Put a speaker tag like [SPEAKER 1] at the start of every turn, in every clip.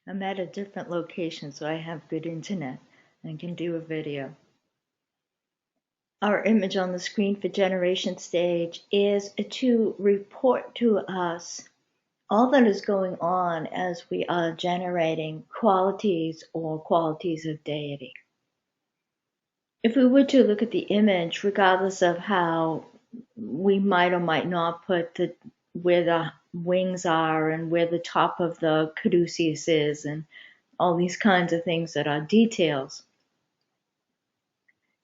[SPEAKER 1] I'm at a different location, so I have good internet and can do a video. Our image on the screen for generation stage is to report to us all that is going on as we are generating qualities or qualities of deity. If we were to look at the image, regardless of how we might or might not put where the wings are and where the top of the caduceus is and all these kinds of things that are details,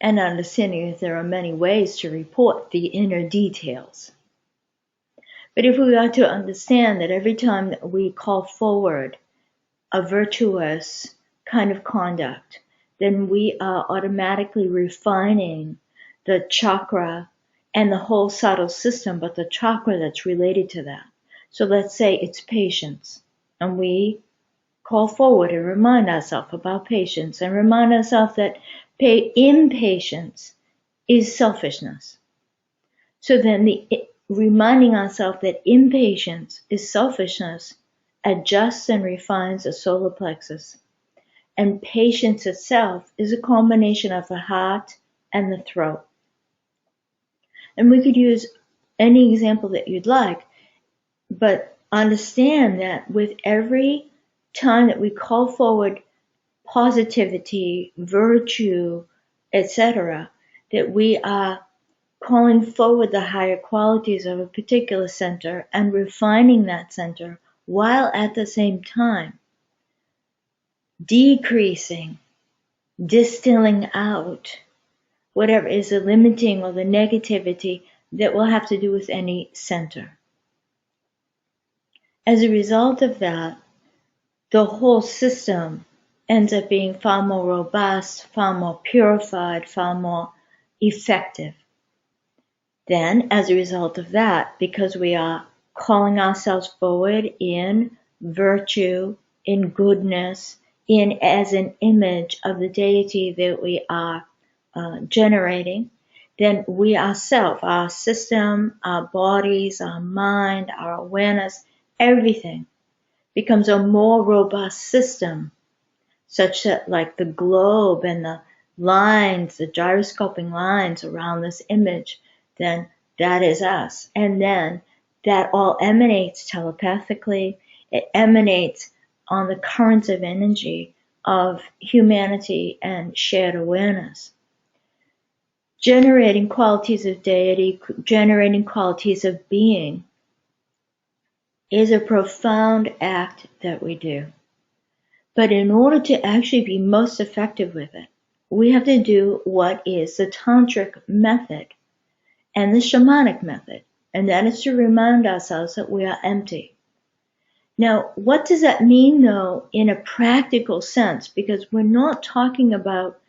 [SPEAKER 1] and understanding that there are many ways to report the inner details. But if we are to understand that every time that we call forward a virtuous kind of conduct, then we are automatically refining the chakra and the whole subtle system, but the chakra that's related to that. So let's say it's patience, and we call forward and remind ourselves about patience and remind ourselves that impatience is selfishness. So then reminding ourselves that impatience is selfishness adjusts and refines the solar plexus. And patience itself is a combination of the heart and the throat. And we could use any example that you'd like, but understand that with every time that we call forward positivity, virtue, etc., that we are calling forward the higher qualities of a particular center and refining that center, while at the same time decreasing, distilling out whatever is the limiting or the negativity that will have to do with any center. As a result of that, the whole system ends up being far more robust, far more purified, far more effective. Then, as a result of that, because we are calling ourselves forward in virtue, in goodness, as an image of the deity that we are generating, then we ourselves, our system, our bodies, our mind, our awareness, everything becomes a more robust system, such that like the globe and the lines, the gyroscoping lines around this image, then that is us. And then that all emanates telepathically. It emanates on the currents of energy of humanity and shared awareness. Generating qualities of deity, generating qualities of being is a profound act that we do. But in order to actually be most effective with it, we have to do what is the tantric method and the shamanic method, and that is to remind ourselves that we are empty. Now, what does that mean, though, in a practical sense? Because we're not talking about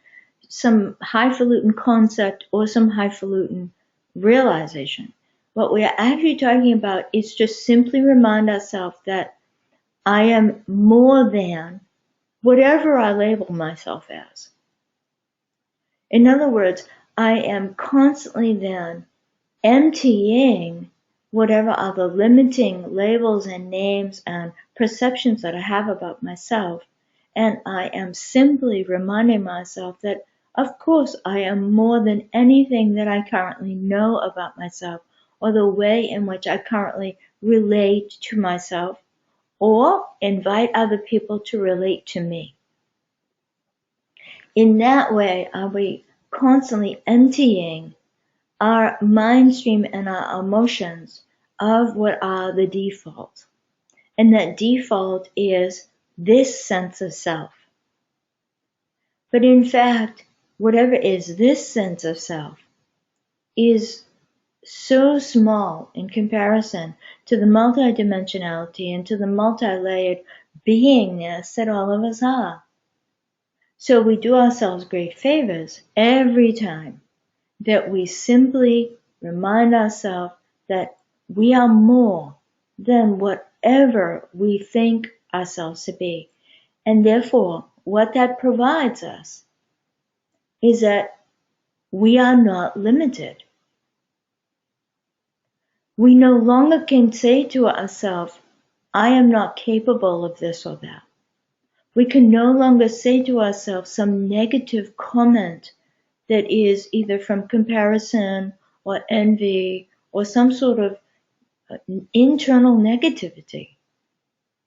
[SPEAKER 1] some highfalutin concept or some highfalutin realization. What we are actually talking about is just simply remind ourselves that I am more than whatever I label myself as. In other words, I am constantly then emptying whatever are the limiting labels and names and perceptions that I have about myself, and I am simply reminding myself that, of course, I am more than anything that I currently know about myself, or the way in which I currently relate to myself, or invite other people to relate to me. In that way, are we constantly emptying our mind stream and our emotions of what are the default. And that default is this sense of self. But in fact, whatever is this sense of self is so small in comparison to the multidimensionality and to the multi-layered beingness that all of us are. So we do ourselves great favors every time that we simply remind ourselves that we are more than whatever we think ourselves to be. And therefore, what that provides us is that we are not limited. We no longer can say to ourselves, I am not capable of this or that. We can no longer say to ourselves some negative comment that is either from comparison or envy or some sort of internal negativity.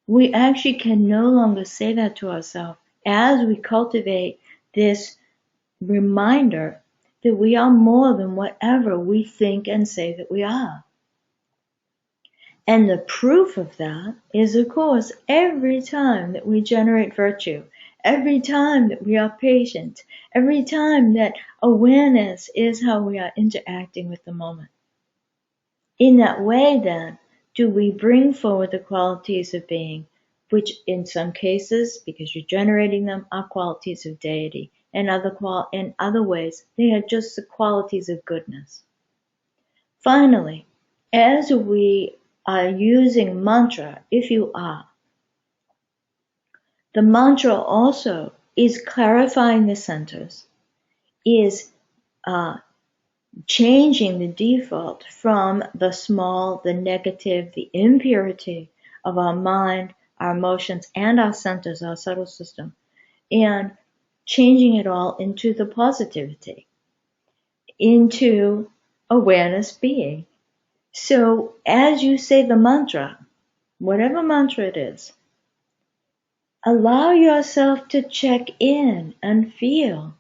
[SPEAKER 1] We actually can no longer say that to ourselves as we cultivate this reminder that we are more than whatever we think and say that we are. And the proof of that is, of course, every time that we generate virtue, every time that we are patient, every time that awareness is how we are interacting with the moment. In that way, then, do we bring forward the qualities of being, which in some cases, because you're generating them, are qualities of deity. In other ways, they are just the qualities of goodness. Finally, as we are using mantra, if you are, the mantra also is clarifying the centers, is changing the default from the small, the negative, the impurity of our mind, our emotions, and our centers, our subtle system, and changing it all into the positivity, into awareness being. So as you say the mantra, whatever mantra it is, allow yourself to check in and feel.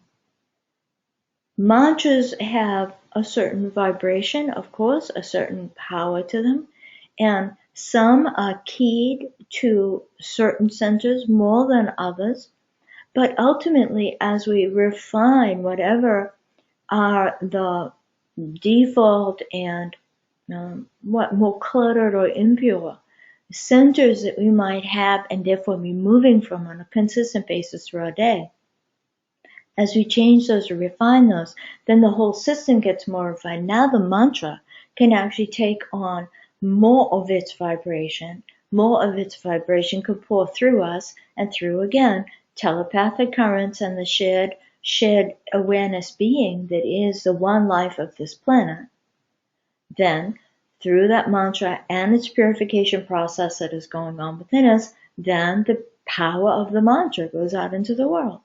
[SPEAKER 1] Mantras have a certain vibration, of course, a certain power to them, and some are keyed to certain centers more than others. But ultimately, as we refine whatever are the default and what more cluttered or impure centers that we might have and therefore be moving from on a consistent basis through our day, as we change those or refine those, then the whole system gets more refined. Now the mantra can actually take on more of its vibration. More of its vibration could pour through us and through, again, telepathic currents and the shared awareness being that is the one life of this planet. Then, through that mantra and its purification process that is going on within us, then the power of the mantra goes out into the world.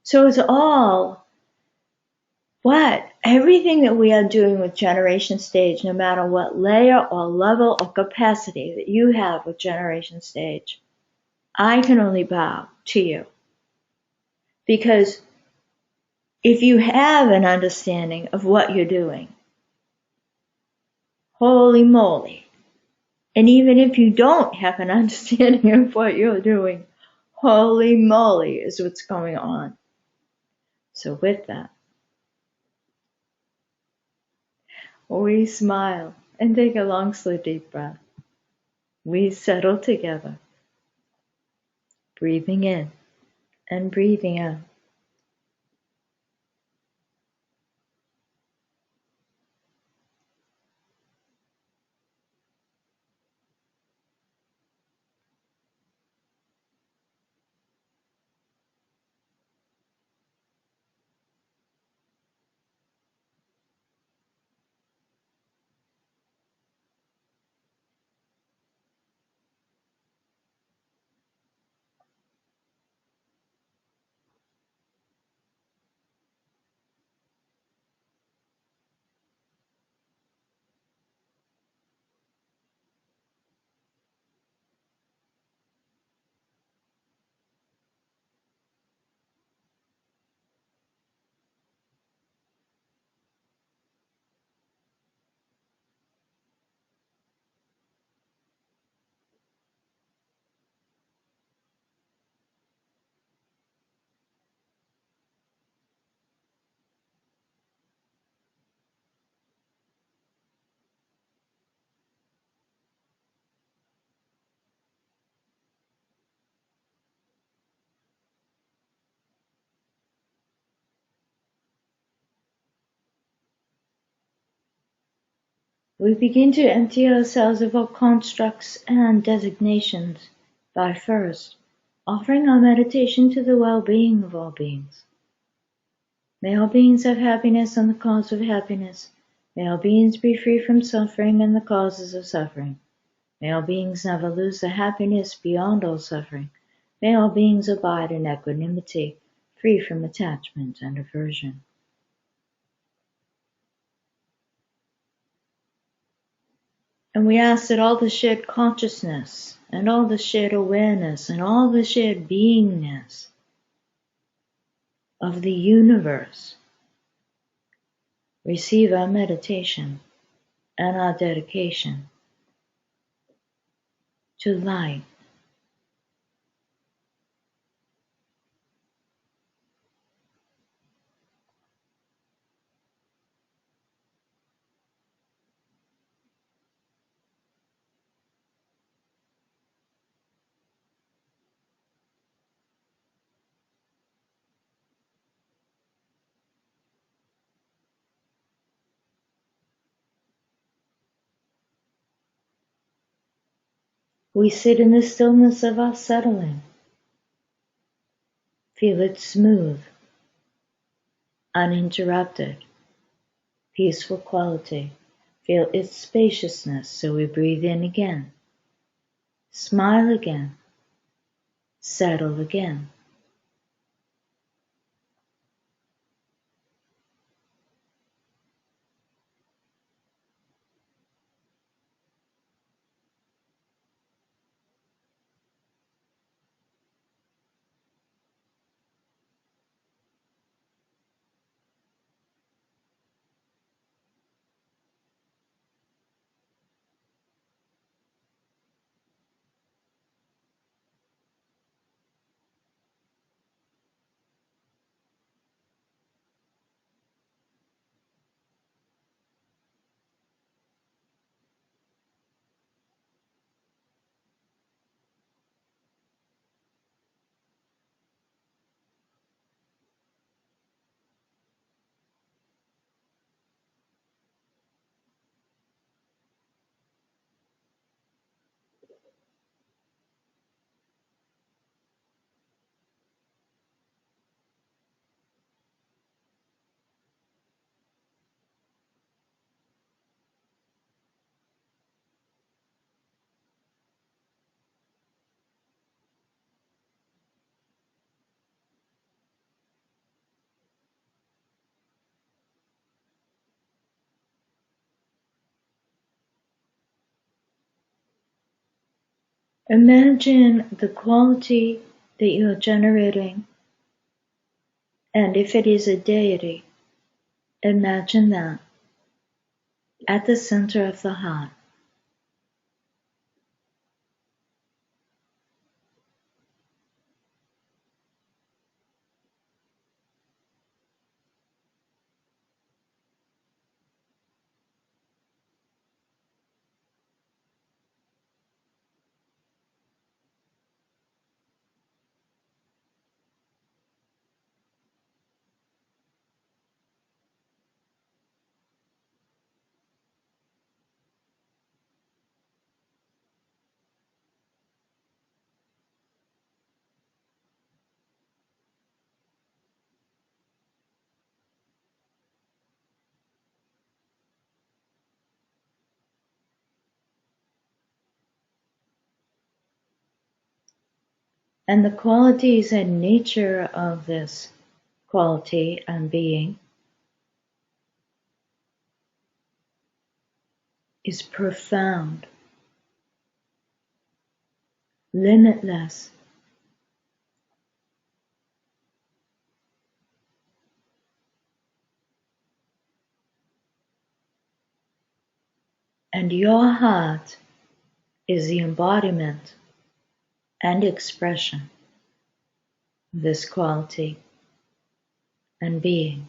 [SPEAKER 1] So it's all everything that we are doing with generation stage, no matter what layer or level or capacity that you have with generation stage, I can only bow to you. Because if you have an understanding of what you're doing, holy moly. And even if you don't have an understanding of what you're doing, holy moly is what's going on. So with that, we smile and take a long, slow, deep breath. We settle together, breathing in and breathing out. We begin to empty ourselves of all constructs and designations by first offering our meditation to the well-being of all beings. May all beings have happiness and the cause of happiness. May all beings be free from suffering and the causes of suffering. May all beings never lose the happiness beyond all suffering. May all beings abide in equanimity, free from attachment and aversion. And we ask that all the shared consciousness and all the shared awareness and all the shared beingness of the universe receive our meditation and our dedication to light. We sit in the stillness of our settling. Feel it smooth, uninterrupted, peaceful quality. Feel its spaciousness, so we breathe in again, smile again, settle again. Imagine the quality that you're generating, and if it is a deity, imagine that at the center of the heart. And the qualities and nature of this quality and being is profound, limitless, and your heart is the embodiment and expression of this quality and being.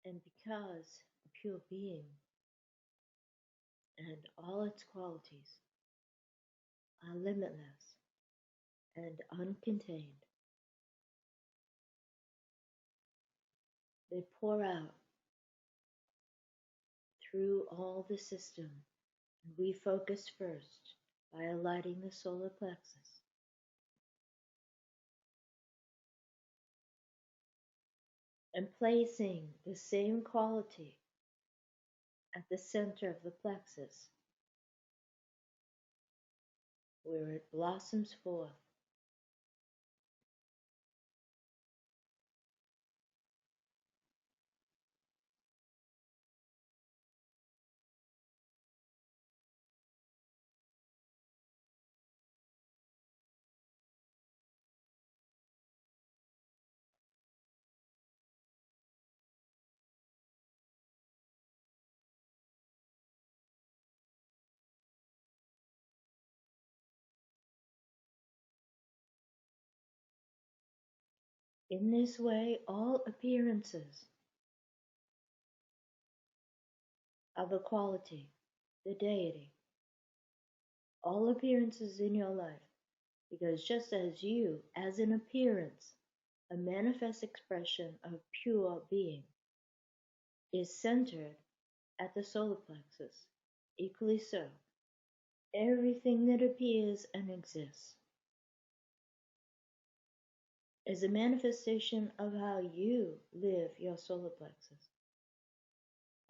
[SPEAKER 1] And because pure being and all its qualities are limitless and uncontained, they pour out through all the system, and we focus first by aligning the solar plexus and placing the same quality at the center of the plexus where it blossoms forth. In this way, all appearances of the quality, the deity, all appearances in your life, because just as you, as an appearance, a manifest expression of pure being, is centered at the solar plexus, equally so, everything that appears and exists is a manifestation of how you live your solar plexus.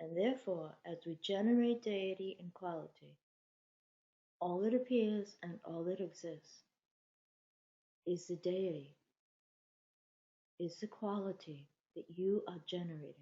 [SPEAKER 1] And therefore, as we generate deity and quality, all that appears and all that exists is the deity, is the quality that you are generating.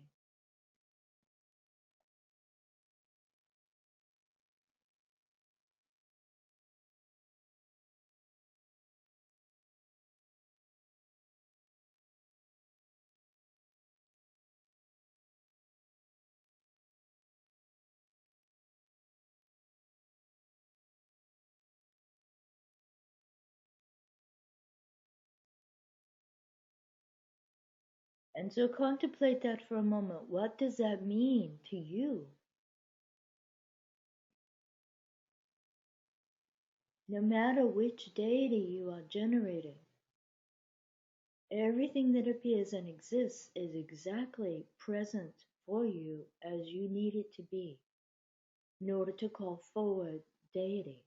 [SPEAKER 1] And so contemplate that for a moment. What does that mean to you? No matter which deity you are generating, everything that appears and exists is exactly present for you as you need it to be in order to call forward deity.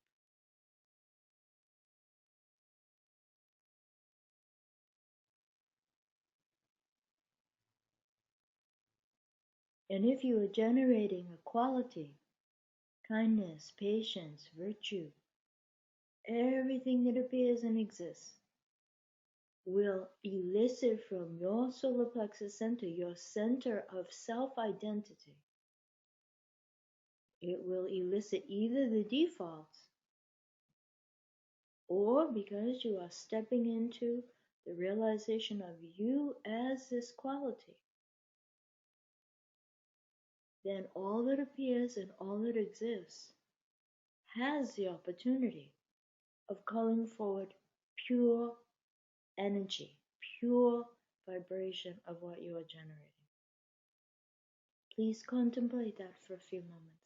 [SPEAKER 1] And if you are generating a quality, kindness, patience, virtue, everything that appears and exists will elicit from your solar plexus center, your center of self-identity. It will elicit either the defaults, or because you are stepping into the realization of you as this quality, then all that appears and all that exists has the opportunity of calling forward pure energy, pure vibration of what you are generating. Please contemplate that for a few moments.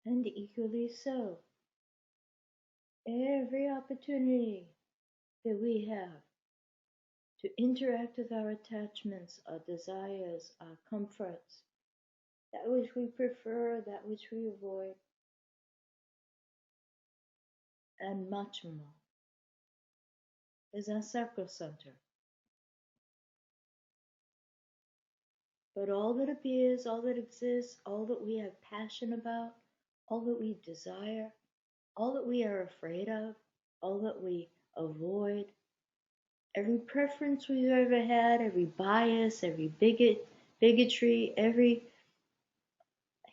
[SPEAKER 1] And equally so, every opportunity that we have to interact with our attachments, our desires, our comforts, that which we prefer, that which we avoid, and much more, is our sacral center. But all that appears, all that exists, all that we have passion about, all that we desire, all that we are afraid of, all that we avoid, every preference we've ever had, every bias, every bigotry, every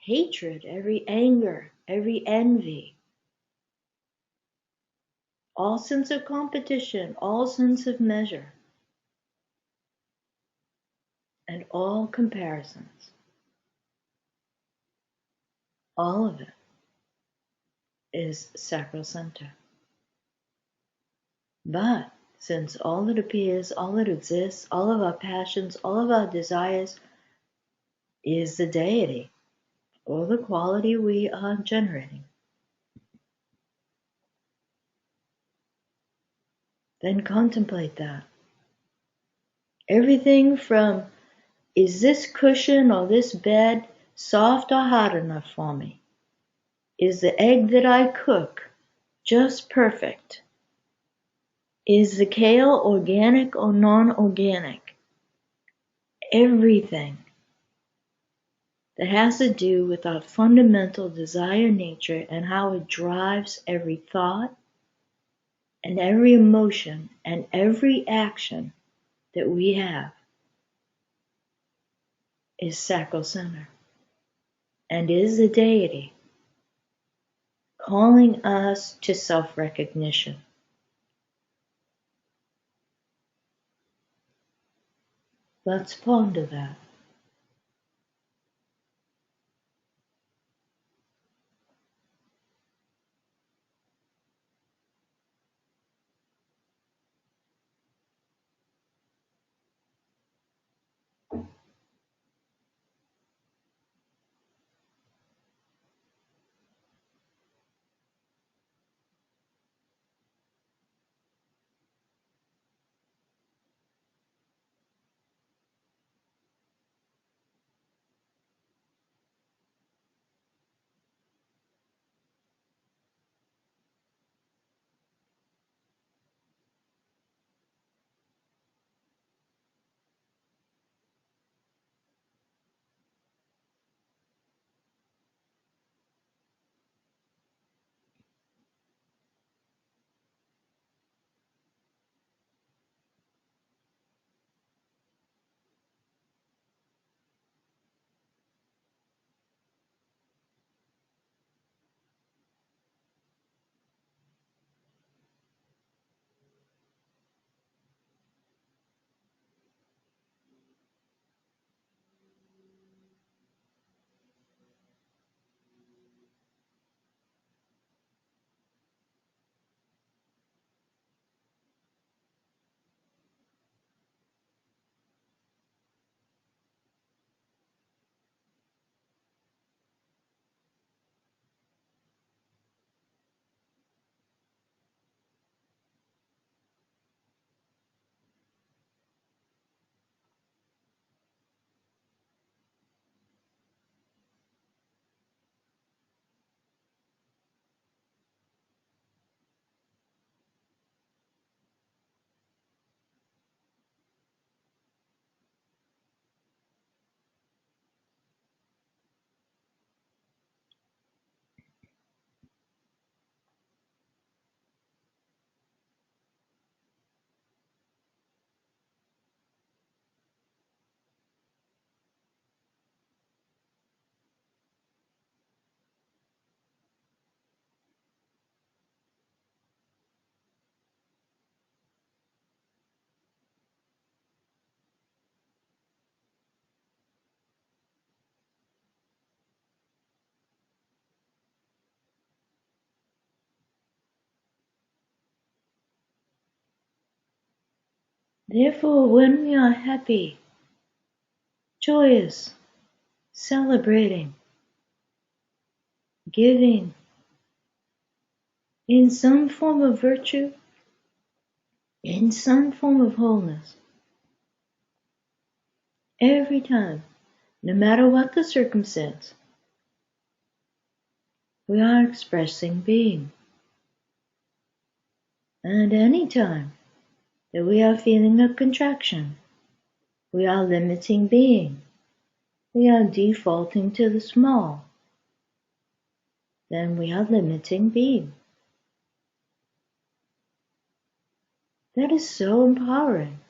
[SPEAKER 1] hatred, every anger, every envy, all sense of competition, all sense of measure, and all comparisons, all of it is sacral center. But since all that appears, all that exists, all of our passions, all of our desires is the deity or the quality we are generating, then contemplate that. Everything from, is this cushion or this bed soft or hard enough for me? Is the egg that I cook just perfect? Is the kale organic or non-organic? Everything that has to do with our fundamental desire nature and how it drives every thought and every emotion and every action that we have is sacral center and is the deity calling us to self-recognition. Let's ponder that. Therefore, when we are happy, joyous, celebrating, giving in some form of virtue, in some form of wholeness. Every time, no matter what the circumstance, we are expressing being. And any time that we are feeling a contraction, we are limiting being. We are defaulting to the small. Then we are limiting being. That is so empowering.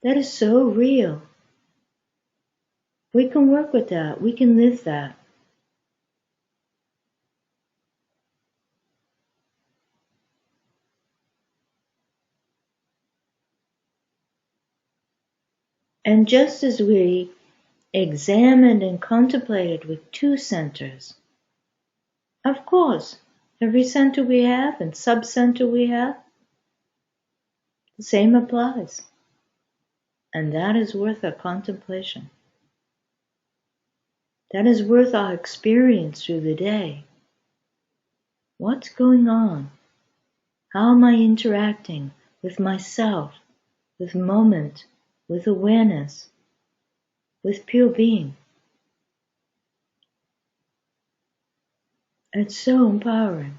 [SPEAKER 1] That is so real. We can work with that. We can live that. And just as we examined and contemplated with two centers, of course, every center we have and sub-center we have, the same applies. And that is worth our contemplation. That is worth our experience through the day. What's going on? How am I interacting with myself, with moment, with awareness, with pure being? It's so empowering.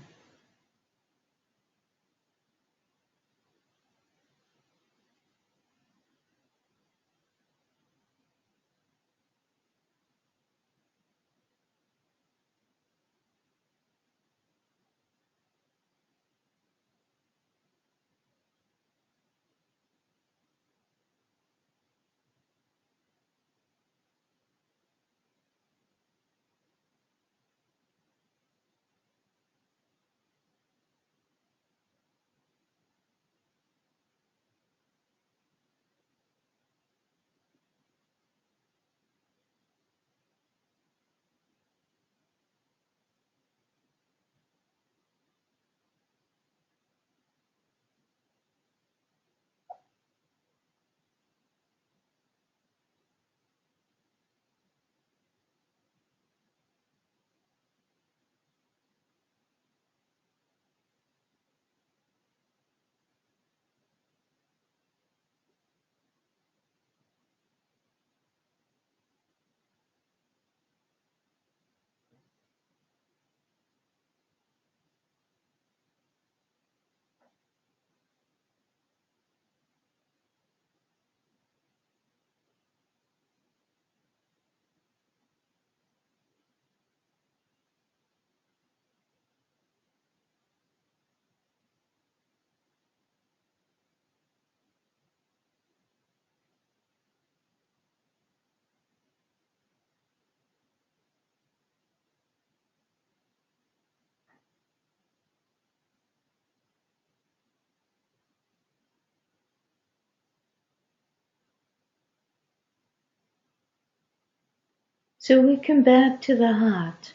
[SPEAKER 1] So we come back to the heart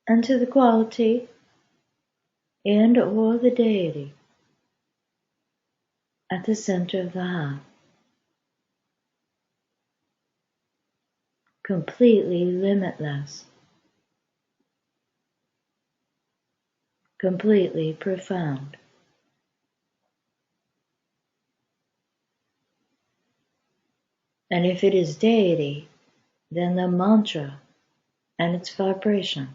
[SPEAKER 1] and to the quality and or the deity at the center of the heart. Completely limitless. Completely profound. And if it is deity, then the mantra and its vibration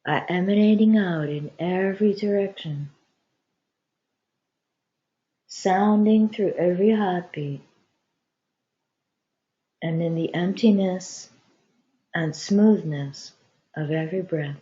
[SPEAKER 1] are emanating out in every direction, sounding through every heartbeat, and in the emptiness and smoothness of every breath.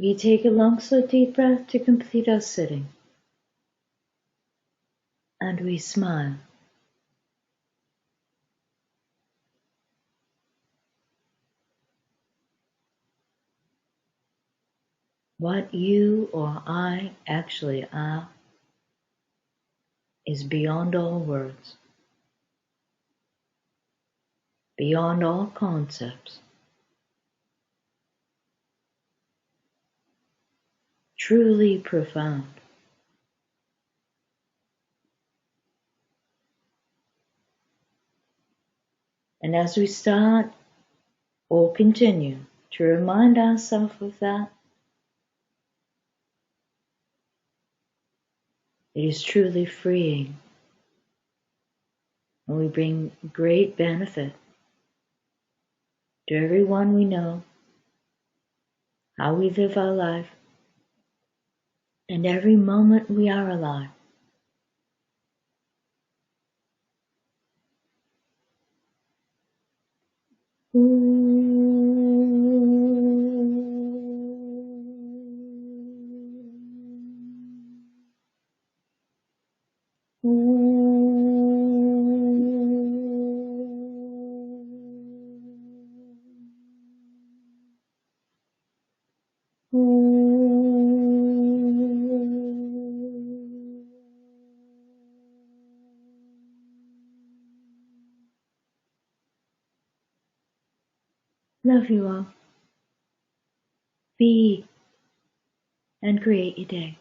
[SPEAKER 1] We take a long, slow, deep breath to complete our sitting. And we smile. What you or I actually are is beyond all words, beyond all concepts, truly profound. And as we start or continue to remind ourselves of that, it is truly freeing, and we bring great benefit to everyone we know, how we live our life, and every moment we are alive. Love you all. Be and create your day.